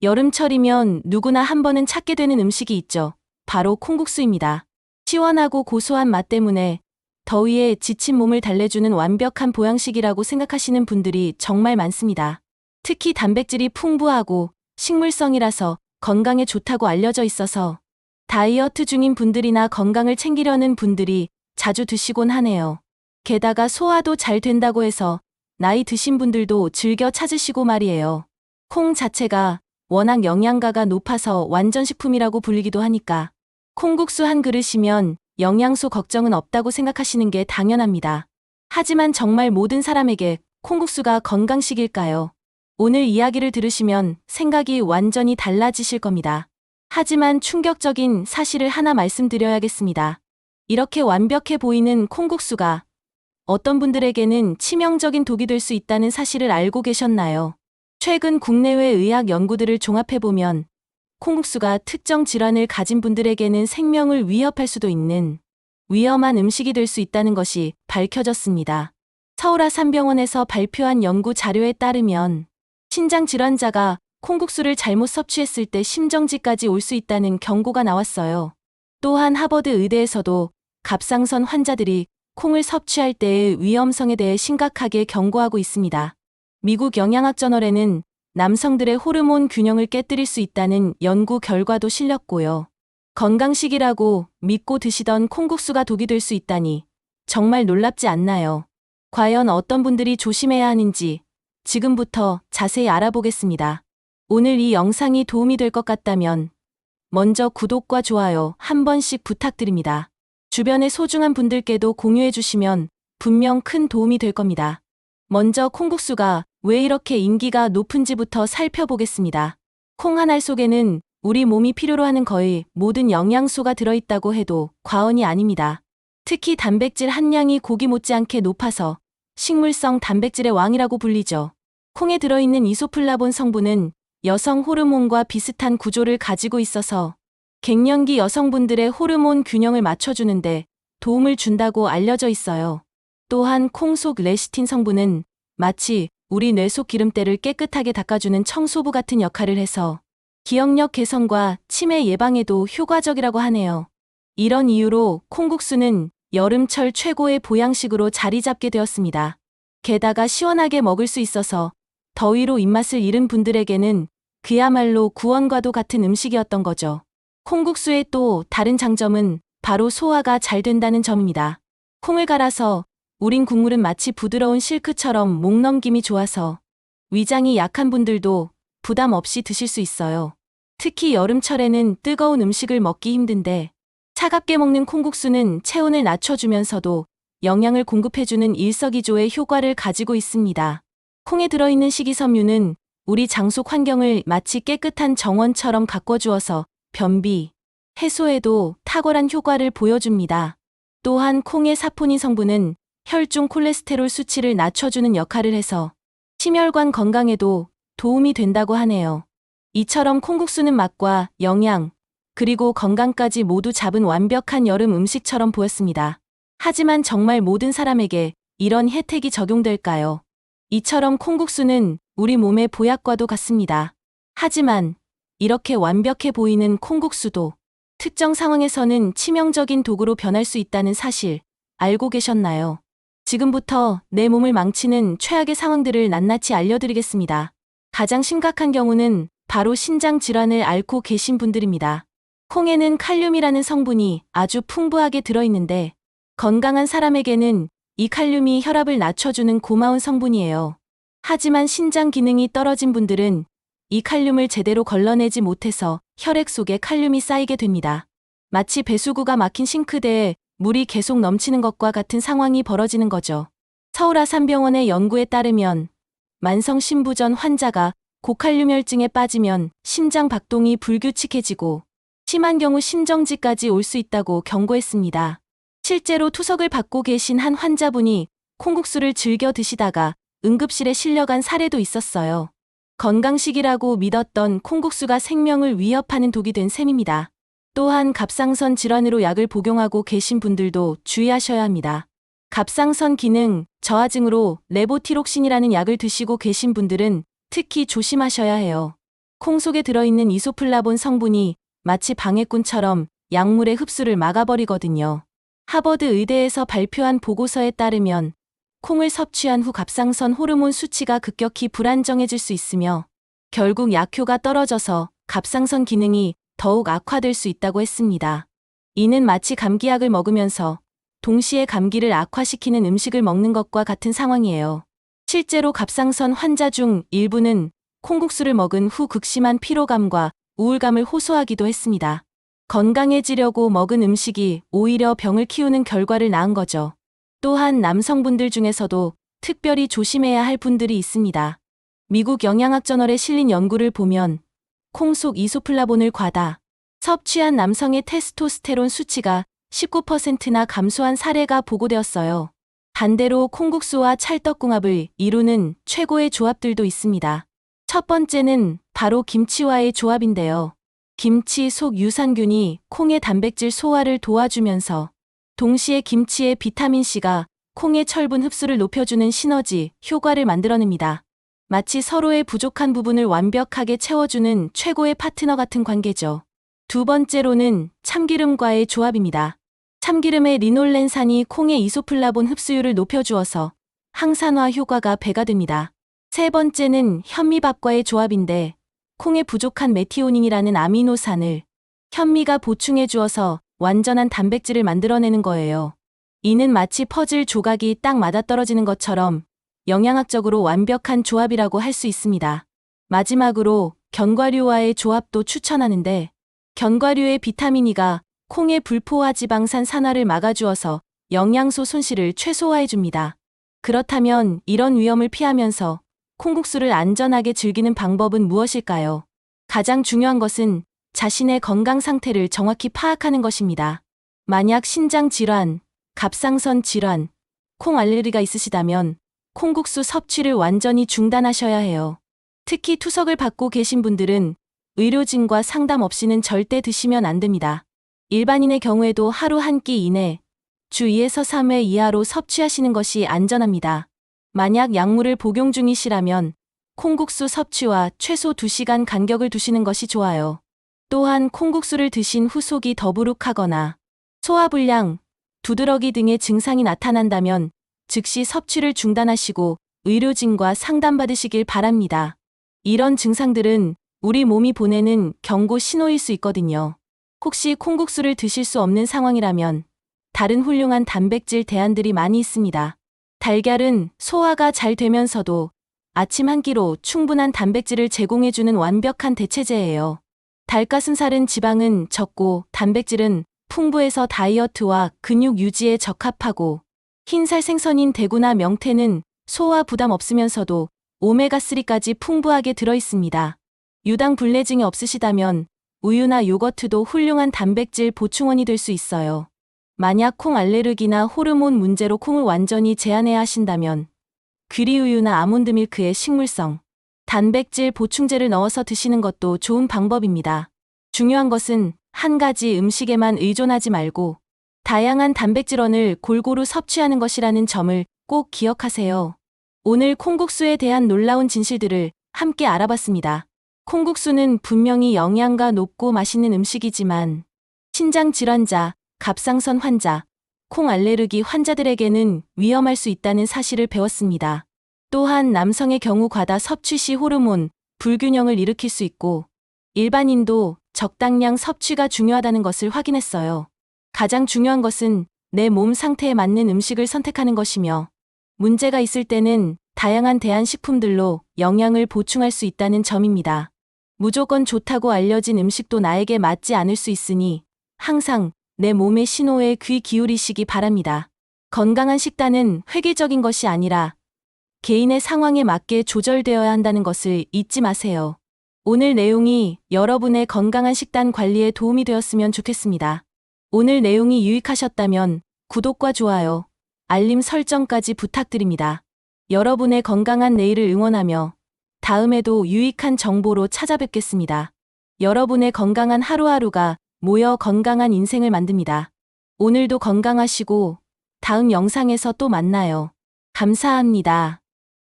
여름철이면 누구나 한 번은 찾게 되는 음식이 있죠. 바로 콩국수입니다. 시원하고 고소한 맛 때문에 더위에 지친 몸을 달래주는 완벽한 보양식이라고 생각하시는 분들이 정말 많습니다. 특히 단백질이 풍부하고 식물성이라서 건강에 좋다고 알려져 있어서 다이어트 중인 분들이나 건강을 챙기려는 분들이 자주 드시곤 하네요. 게다가 소화도 잘 된다고 해서 나이 드신 분들도 즐겨 찾으시고 말이에요. 콩 자체가 워낙 영양가가 높아서 완전식품이라고 불리기도 하니까 콩국수 한 그릇이면 영양소 걱정은 없다고 생각하시는 게 당연합니다. 하지만 정말 모든 사람에게 콩국수가 건강식일까요? 오늘 이야기를 들으시면 생각이 완전히 달라지실 겁니다. 하지만 충격적인 사실을 하나 말씀드려야겠습니다. 이렇게 완벽해 보이는 콩국수가 어떤 분들에게는 치명적인 독이 될 수 있다는 사실을 알고 계셨나요? 최근 국내외 의학 연구들을 종합해보면 콩국수가 특정 질환을 가진 분들에게는 생명을 위협할 수도 있는 위험한 음식이 될 수 있다는 것이 밝혀졌습니다. 서울아산병원에서 발표한 연구 자료에 따르면 신장 질환자가 콩국수를 잘못 섭취했을 때 심정지까지 올 수 있다는 경고가 나왔어요. 또한 하버드 의대에서도 갑상선 환자들이 콩을 섭취할 때의 위험성에 대해 심각하게 경고하고 있습니다. 미국 영양학 저널에는 남성들의 호르몬 균형을 깨뜨릴 수 있다는 연구 결과도 실렸고요. 건강식이라고 믿고 드시던 콩국수가 독이 될 수 있다니 정말 놀랍지 않나요? 과연 어떤 분들이 조심해야 하는지 지금부터 자세히 알아보겠습니다. 오늘 이 영상이 도움이 될 것 같다면 먼저 구독과 좋아요 한 번씩 부탁드립니다. 주변의 소중한 분들께도 공유해 주시면 분명 큰 도움이 될 겁니다. 먼저 콩국수가 왜 이렇게 인기가 높은지부터 살펴보겠습니다. 콩 한 알 속에는 우리 몸이 필요로 하는 거의 모든 영양소가 들어있다고 해도 과언이 아닙니다. 특히 단백질 함량이 고기 못지않게 높아서 식물성 단백질의 왕이라고 불리죠. 콩에 들어있는 이소플라본 성분은 여성 호르몬과 비슷한 구조를 가지고 있어서 갱년기 여성분들의 호르몬 균형을 맞춰주는데 도움을 준다고 알려져 있어요. 또한 콩 속 레시틴 성분은 마치 우리 뇌 속 기름때를 깨끗하게 닦아주는 청소부 같은 역할을 해서 기억력 개선과 치매 예방에도 효과적이라고 하네요. 이런 이유로 콩국수는 여름철 최고의 보양식으로 자리 잡게 되었습니다. 게다가 시원하게 먹을 수 있어서 더위로 입맛을 잃은 분들에게는 그야말로 구원과도 같은 음식이었던 거죠. 콩국수의 또 다른 장점은 바로 소화가 잘 된다는 점입니다. 콩을 갈아서 우린 국물은 마치 부드러운 실크처럼 목 넘김이 좋아서 위장이 약한 분들도 부담 없이 드실 수 있어요. 특히 여름철에는 뜨거운 음식을 먹기 힘든데 차갑게 먹는 콩국수는 체온을 낮춰주면서도 영양을 공급해주는 일석이조의 효과를 가지고 있습니다. 콩에 들어있는 식이섬유는 우리 장속 환경을 마치 깨끗한 정원처럼 가꿔주어서 변비, 해소에도 탁월한 효과를 보여줍니다. 또한 콩의 사포닌 성분은 혈중 콜레스테롤 수치를 낮춰주는 역할을 해서 심혈관 건강에도 도움이 된다고 하네요. 이처럼 콩국수는 맛과 영양, 그리고 건강까지 모두 잡은 완벽한 여름 음식처럼 보였습니다. 하지만 정말 모든 사람에게 이런 혜택이 적용될까요? 이처럼 콩국수는 우리 몸의 보약과도 같습니다. 하지만 이렇게 완벽해 보이는 콩국수도 특정 상황에서는 치명적인 독으로 변할 수 있다는 사실 알고 계셨나요? 지금부터 내 몸을 망치는 최악의 상황들을 낱낱이 알려드리겠습니다. 가장 심각한 경우는 바로 신장 질환을 앓고 계신 분들입니다. 콩에는 칼륨이라는 성분이 아주 풍부하게 들어있는데 건강한 사람에게는 이 칼륨이 혈압을 낮춰주는 고마운 성분이에요. 하지만 신장 기능이 떨어진 분들은 이 칼륨을 제대로 걸러내지 못해서 혈액 속에 칼륨이 쌓이게 됩니다. 마치 배수구가 막힌 싱크대에 물이 계속 넘치는 것과 같은 상황이 벌어지는 거죠. 서울아산병원의 연구에 따르면 만성 신부전 환자가 고칼륨혈증에 빠지면 심장 박동이 불규칙해지고 심한 경우 심정지까지 올 수 있다고 경고했습니다. 실제로 투석을 받고 계신 한 환자분이 콩국수를 즐겨 드시다가 응급실에 실려간 사례도 있었어요. 건강식이라고 믿었던 콩국수가 생명을 위협하는 독이 된 셈입니다. 또한 갑상선 질환으로 약을 복용하고 계신 분들도 주의하셔야 합니다. 갑상선 기능 저하증으로 레보티록신이라는 약을 드시고 계신 분들은 특히 조심하셔야 해요. 콩 속에 들어있는 이소플라본 성분이 마치 방해꾼처럼 약물의 흡수를 막아버리거든요. 하버드 의대에서 발표한 보고서에 따르면 콩을 섭취한 후 갑상선 호르몬 수치가 급격히 불안정해질 수 있으며 결국 약효가 떨어져서 갑상선 기능이 더욱 악화될 수 있다고 했습니다. 이는 마치 감기약을 먹으면서 동시에 감기를 악화시키는 음식을 먹는 것과 같은 상황이에요. 실제로 갑상선 환자 중 일부는 콩국수를 먹은 후 극심한 피로감과 우울감을 호소하기도 했습니다. 건강해지려고 먹은 음식이 오히려 병을 키우는 결과를 낳은 거죠. 또한 남성분들 중에서도 특별히 조심해야 할 분들이 있습니다. 미국 영양학 저널에 실린 연구를 보면 콩 속 이소플라본을 과다 섭취한 남성의 테스토스테론 수치가 19%나 감소한 사례가 보고되었어요. 반대로 콩국수와 찰떡궁합을 이루는 최고의 조합들도 있습니다. 첫 번째는 바로 김치와의 조합인데요. 김치 속 유산균이 콩의 단백질 소화를 도와주면서 동시에 김치의 비타민C가 콩의 철분 흡수를 높여주는 시너지 효과를 만들어냅니다. 마치 서로의 부족한 부분을 완벽하게 채워주는 최고의 파트너 같은 관계죠. 두 번째로는 참기름과의 조합입니다. 참기름의 리놀렌산이 콩의 이소플라본 흡수율을 높여주어서 항산화 효과가 배가 됩니다. 세 번째는 현미밥과의 조합인데 콩에 부족한 메티오닌이라는 아미노산을 현미가 보충해 주어서 완전한 단백질을 만들어내는 거예요. 이는 마치 퍼즐 조각이 딱 맞아떨어지는 것처럼 영양학적으로 완벽한 조합이라고 할 수 있습니다. 마지막으로 견과류와의 조합도 추천하는데 견과류의 비타민 E가 콩의 불포화 지방산 산화를 막아주어서 영양소 손실을 최소화해줍니다. 그렇다면 이런 위험을 피하면서 콩국수를 안전하게 즐기는 방법은 무엇일까요? 가장 중요한 것은 자신의 건강 상태를 정확히 파악하는 것입니다. 만약 신장 질환, 갑상선 질환, 콩 알레르기가 있으시다면 콩국수 섭취를 완전히 중단하셔야 해요. 특히 투석을 받고 계신 분들은 의료진과 상담 없이는 절대 드시면 안 됩니다. 일반인의 경우에도 하루 한 끼 이내, 주 2에서 3회 이하로 섭취하시는 것이 안전합니다. 만약 약물을 복용 중이시라면 콩국수 섭취와 최소 2시간 간격을 두시는 것이 좋아요. 또한 콩국수를 드신 후 속이 더부룩하거나 소화불량, 두드러기 등의 증상이 나타난다면 즉시 섭취를 중단하시고 의료진과 상담받으시길 바랍니다. 이런 증상들은 우리 몸이 보내는 경고 신호일 수 있거든요. 혹시 콩국수를 드실 수 없는 상황이라면 다른 훌륭한 단백질 대안들이 많이 있습니다. 달걀은 소화가 잘 되면서도 아침 한 끼로 충분한 단백질을 제공해주는 완벽한 대체제예요. 닭가슴살은 지방은 적고 단백질은 풍부해서 다이어트와 근육 유지에 적합하고 흰살 생선인 대구나 명태는 소화 부담 없으면서도 오메가3까지 풍부하게 들어있습니다. 유당 불내증이 없으시다면 우유나 요거트도 훌륭한 단백질 보충원이 될 수 있어요. 만약 콩 알레르기나 호르몬 문제로 콩을 완전히 제한해야 하신다면 귀리우유나 아몬드 밀크에 식물성 단백질 보충제를 넣어서 드시는 것도 좋은 방법입니다. 중요한 것은 한 가지 음식에만 의존하지 말고 다양한 단백질원을 골고루 섭취하는 것이라는 점을 꼭 기억하세요. 오늘 콩국수에 대한 놀라운 진실들을 함께 알아봤습니다. 콩국수는 분명히 영양가 높고 맛있는 음식이지만 신장 질환자, 갑상선 환자, 콩 알레르기 환자들에게는 위험할 수 있다는 사실을 배웠습니다. 또한 남성의 경우 과다 섭취 시 호르몬 불균형을 일으킬 수 있고 일반인도 적당량 섭취가 중요하다는 것을 확인했어요. 가장 중요한 것은 내 몸 상태에 맞는 음식을 선택하는 것이며 문제가 있을 때는 다양한 대안식품들로 영양을 보충할 수 있다는 점입니다. 무조건 좋다고 알려진 음식도 나에게 맞지 않을 수 있으니 항상 내 몸의 신호에 귀 기울이시기 바랍니다. 건강한 식단은 획일적인 것이 아니라 개인의 상황에 맞게 조절되어야 한다는 것을 잊지 마세요. 오늘 내용이 여러분의 건강한 식단 관리에 도움이 되었으면 좋겠습니다. 오늘 내용이 유익하셨다면 구독과 좋아요, 알림 설정까지 부탁드립니다. 여러분의 건강한 내일을 응원하며 다음에도 유익한 정보로 찾아뵙겠습니다. 여러분의 건강한 하루하루가 모여 건강한 인생을 만듭니다. 오늘도 건강하시고 다음 영상에서 또 만나요. 감사합니다.